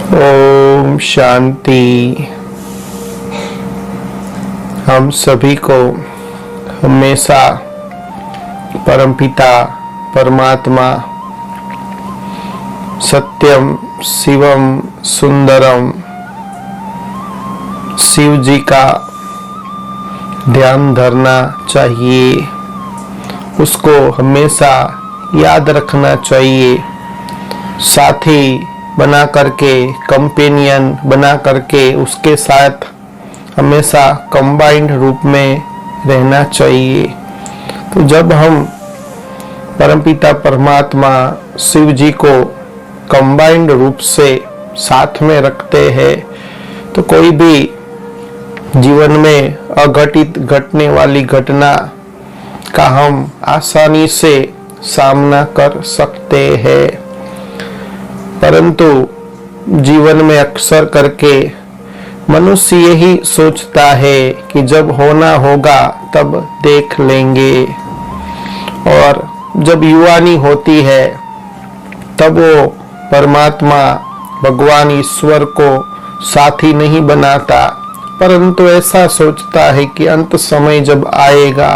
ओम शांति। हम सभी को हमेशा परमपिता परमात्मा सत्यम शिवम सुंदरम शिव जी का ध्यान धरना चाहिए, उसको हमेशा याद रखना चाहिए, साथी बना करके, कंपेनियन बना करके उसके साथ हमेशा कंबाइंड रूप में रहना चाहिए। तो जब हम परमपिता परमात्मा शिव जी को कंबाइंड रूप से साथ में रखते हैं तो कोई भी जीवन में अघटित घटने वाली घटना का हम आसानी से सामना कर सकते हैं। परंतु जीवन में अक्सर करके मनुष्य यही सोचता है कि जब होना होगा तब देख लेंगे, और जब युवानी होती है तब वो परमात्मा भगवान ईश्वर को साथी नहीं बनाता, परंतु ऐसा सोचता है कि अंत समय जब आएगा,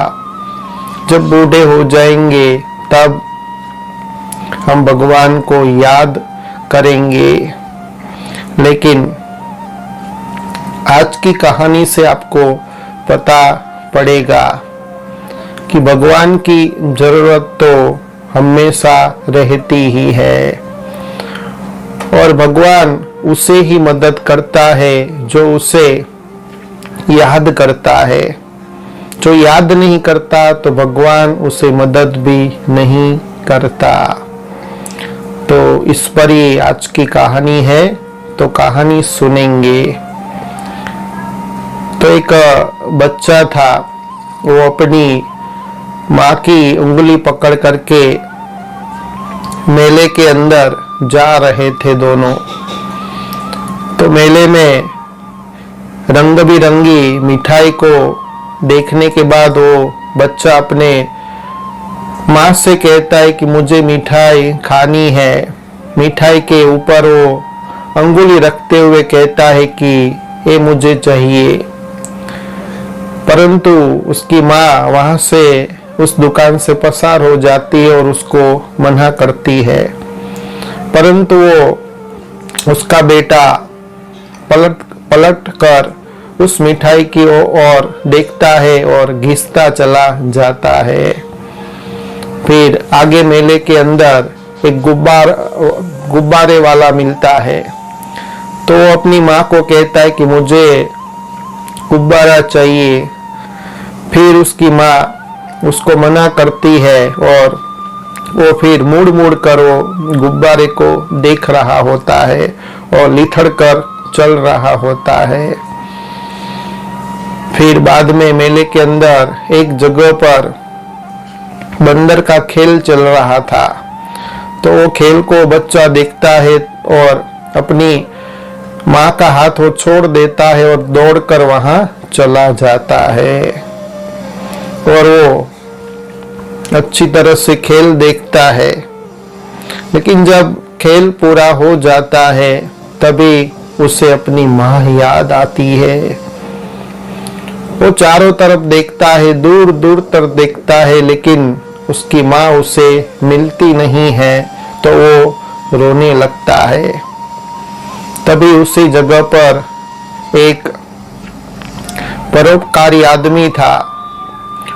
जब बूढ़े हो जाएंगे, तब हम भगवान को याद करेंगे। लेकिन आज की कहानी से आपको पता पड़ेगा कि भगवान की जरूरत तो हमेशा रहती ही है, और भगवान उसे ही मदद करता है जो उसे याद करता है। जो याद नहीं करता तो भगवान उसे मदद भी नहीं करता। तो इस पर ही आज की कहानी है, तो कहानी सुनेंगे। तो एक बच्चा था, वो अपनी माँ की उंगली पकड़ करके मेले के अंदर जा रहे थे दोनों। तो मेले में रंग बिरंगी मिठाई को देखने के बाद वो बच्चा अपने माँ से कहता है कि मुझे मिठाई खानी है। मिठाई के ऊपर वो अंगुली रखते हुए कहता है कि ये मुझे चाहिए, परंतु उसकी माँ वहां से उस दुकान से पसार हो जाती है और उसको मना करती है। परंतु वो उसका बेटा पलट कर उस मिठाई की ओर देखता है और घिसता चला जाता है। फिर आगे मेले के अंदर एक गुब्बारे वाला मिलता है, तो वो अपनी माँ को कहता है कि मुझे गुब्बारा चाहिए। फिर उसकी माँ उसको मना करती है और वो फिर मुड़ कर वो गुब्बारे को देख रहा होता है और लिथड़ कर चल रहा होता है। फिर बाद में मेले के अंदर एक जगह पर बंदर का खेल चल रहा था, तो वो खेल को बच्चा देखता है और अपनी माँ का हाथ वो छोड़ देता है और दौड़कर वहां चला जाता है। और वो अच्छी तरह से खेल देखता है, लेकिन जब खेल पूरा हो जाता है तभी उसे अपनी माँ याद आती है। वो चारों तरफ देखता है, दूर दूर तक देखता है, लेकिन उसकी माँ उसे मिलती नहीं है, तो वो रोने लगता है। तभी उसी जगह पर एक परोपकारी आदमी था,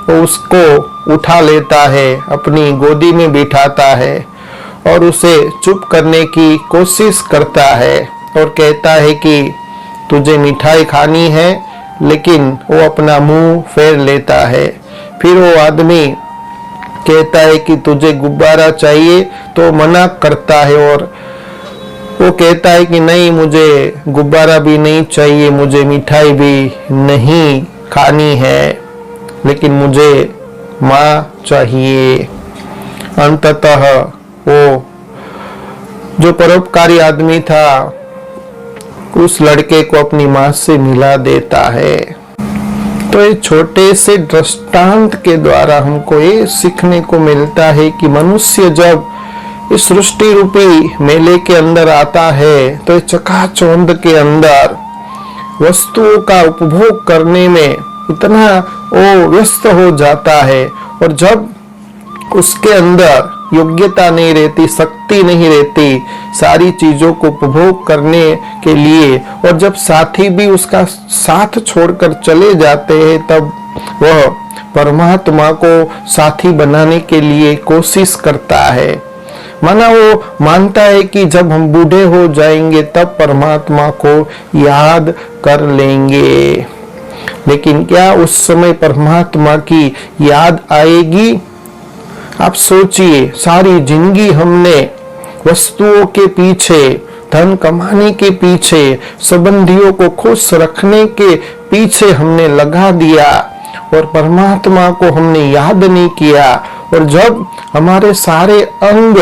वो उसको उठा लेता है, अपनी गोदी में बिठाता है और उसे चुप करने की कोशिश करता है और कहता है कि तुझे मिठाई खानी है, लेकिन वो अपना मुंह फेर लेता है। फिर वो आदमी कहता है कि तुझे गुब्बारा चाहिए, तो मना करता है और वो कहता है कि नहीं, मुझे गुब्बारा भी नहीं चाहिए, मुझे मिठाई भी नहीं खानी है, लेकिन मुझे माँ चाहिए। अंततः वो जो परोपकारी आदमी था उस लड़के को अपनी माँ से मिला देता है। तो ये छोटे से दृष्टांत के द्वारा हमको ये सीखने को मिलता है कि मनुष्य जब इस सृष्टि रूपी मेले के अंदर आता है तो चकाचौंध के अंदर वस्तुओं का उपभोग करने में इतना वो व्यस्त हो जाता है, और जब उसके अंदर योग्यता नहीं रहती, शक्ति नहीं रहती सारी चीजों को उपभोग करने के लिए, और जब साथी भी उसका साथ छोड़कर चले जाते हैं, तब वह परमात्मा को साथी बनाने के लिए कोशिश करता है। माना वो मानता है कि जब हम बूढ़े हो जाएंगे तब परमात्मा को याद कर लेंगे, लेकिन क्या उस समय परमात्मा की याद आएगी? आप सोचिए, सारी जिंदगी हमने वस्तुओं के पीछे, धन कमाने के पीछे, संबंधियों को खुश रखने के पीछे हमने लगा दिया और परमात्मा को हमने याद नहीं किया। और जब हमारे सारे अंग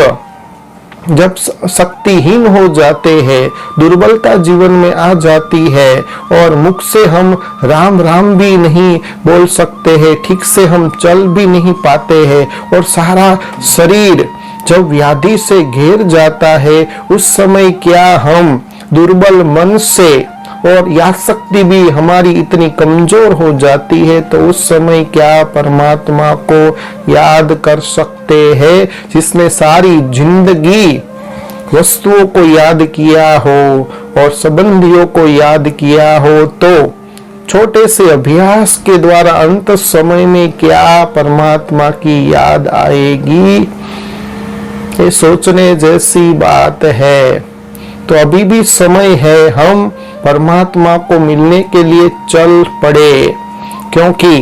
जब शक्तिहीन हो जाते हैं, दुर्बलता जीवन में आ जाती है और मुख से हम राम राम भी नहीं बोल सकते हैं, ठीक से हम चल भी नहीं पाते हैं, और सारा शरीर जब व्याधि से घेर जाता है, उस समय क्या हम दुर्बल मन से, और याद शक्ति भी हमारी इतनी कमजोर हो जाती है, तो उस समय क्या परमात्मा को याद कर सकते हैं जिसने सारी जिंदगी वस्तुओं को याद किया हो और संबंधियों को याद किया हो? तो छोटे से अभ्यास के द्वारा अंत समय में क्या परमात्मा की याद आएगी? ये सोचने जैसी बात है। तो अभी भी समय है, हम परमात्मा को मिलने के लिए चल पड़े, क्योंकि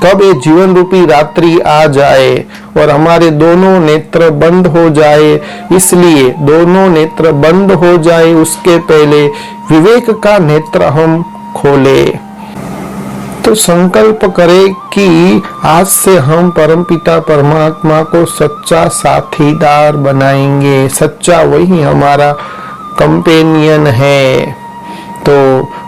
कब ये जीवन रूपी रात्रि आ जाए और हमारे दोनों नेत्र बंद हो जाए, इसलिए दोनों नेत्र बंद हो जाए उसके पहले विवेक का नेत्र हम खोले। तो संकल्प करें कि आज से हम परमपिता परमात्मा को सच्चा साथीदार बनाएंगे। सच्चा वही हमारा कंपेनियन है। तो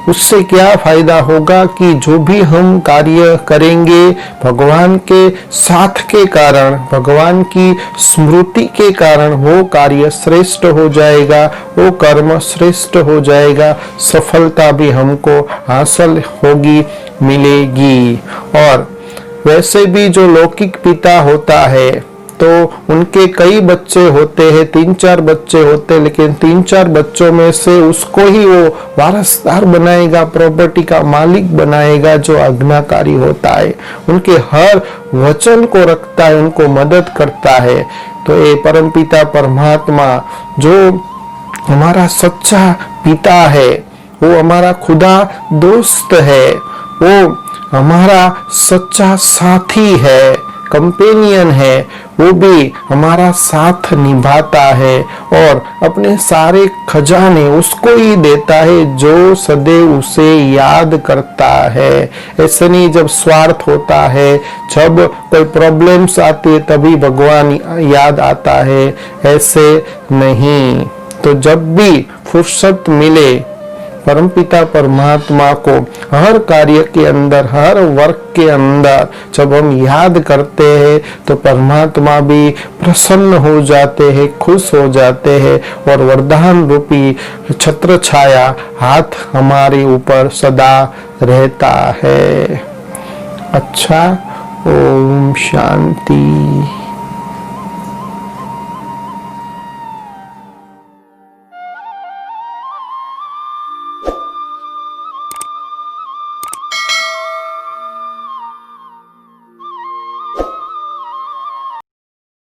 उससे क्या फायदा होगा कि जो भी हम कार्य करेंगे भगवान के साथ के कारण, भगवान की स्मृति के कारण वो कार्य श्रेष्ठ हो जाएगा, वो कर्म श्रेष्ठ हो जाएगा, सफलता भी हमको हासिल होगी, मिलेगी। और वैसे भी जो लौकिक पिता होता है तो उनके कई बच्चे होते हैं, 3-4 बच्चे होते हैं, लेकिन 3-4 बच्चों में से उसको ही वो वारसदार बनाएगा, प्रॉपर्टी का मालिक बनाएगा जो आज्ञाकारी होता है, उनके हर वचन को रखता है, उनको मदद करता है। तो ये परमपिता परमात्मा जो हमारा सच्चा पिता है, वो हमारा खुदा दोस्त है, वो हमारा सच्चा साथी है, कंपेनियन है, वो भी हमारा साथ निभाता है और अपने सारे खजाने उसको ही देता है जो सदैव उसे याद करता है। ऐसे नहीं जब स्वार्थ होता है, जब कोई प्रॉब्लम्स आती है तभी भगवान याद आता है, ऐसे नहीं। तो जब भी फुर्सत मिले परमपिता परमात्मा को हर कार्य के अंदर, हर वर्क के अंदर जब हम याद करते हैं तो परमात्मा भी प्रसन्न हो जाते हैं, खुश हो जाते हैं और वरदान रूपी छत्र छाया हाथ हमारे ऊपर सदा रहता है। अच्छा, ओम शांति।